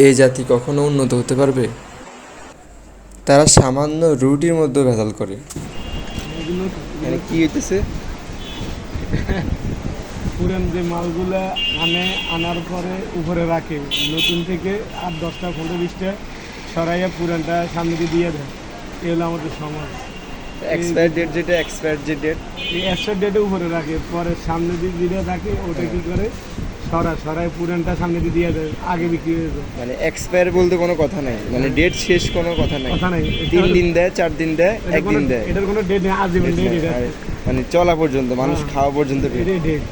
এই জাতি কখনো উন্নত হতে পারবে? তারা সামান্য রুটির মধ্যে ভেজাল করে। মানে কি হইতেছে? পুরান যে মালগুলা আনার পরে উপরে রাখে, নতুন থেকে 8-10টা 15-20টা সরাইয়া পুরানটা সামনে দিয়ে দেয়। এ হলো আমাদের সমাজ। এক্সপায়ার ডেট যেটা এক্সপায়ার যে ডেট, এই এক্সপায়ার ডেটে উপরে রাখে, পরে সামনে যেটা থাকে ওটা কি করে সরাই পুরানটা সামনে দিয়ে দেয়, আগে বিক্রি হয়ে যায়। মানে এক্সপায়ার বলতে কোনো কথা নাই, মানে ডেট শেষ কোনো কথা নাই। কথা নাই, 3 দিন দেয়, 4 দিন দেয়, 1 দিন দেয়। এটার কোনো ডেট নেই, আজীবন ডেট এটা। মানে চলা পর্যন্ত, মানুষ খাওয়া পর্যন্ত date। এটাই ডেট।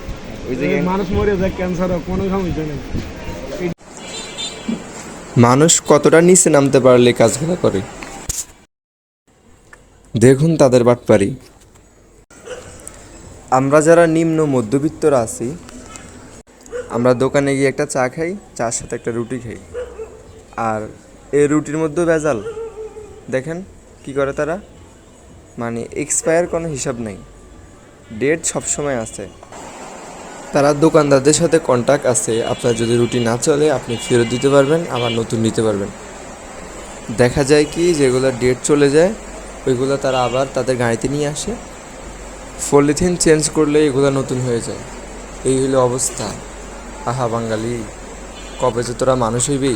ওই জায়গায় মানুষ মরে যায়, ক্যান্সার হোক, কোনো সমস্যা নেই। মানুষ কতটা নিচে নামতে পারলে কাজগুলো করে, দেখুন তাদের বাটপারি। আমরা যারা নিম্ন মধ্যবিত্তরা আছি, আমরা দোকানে গিয়ে একটা চা খাই, চার সাথে একটা রুটি খাই, আর এই রুটির মধ্যেও ভেজাল। দেখেন কি করে তারা, মানে এক্সপায়ার কোনো হিসাব নেই, ডেট সবসময় আছে। তারা দোকানদারদের সাথে কন্ট্যাক্ট আছে, আপনার যদি রুটি না চলে আপনি ফেরত দিতে পারবেন, আবার নতুন নিতে পারবেন। দেখা যায় কি যেগুলো ডেট চলে যায় ওইগুলো তারা আবার তাদের গাড়িতে নিয়ে আসে, পলিথিন চেঞ্জ করলে এগুলো নতুন হয়ে যায়। এই হলো অবস্থা। আহা বাঙালি, কবে যে তোরা মানুষ হইবি?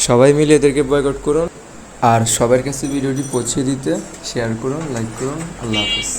সবাই মিলে এদেরকে বয়কট করুন, আর সবার কাছে ভিডিওটি পৌঁছে দিতে শেয়ার করুন, লাইক করুন। আল্লাহ হাফেজ।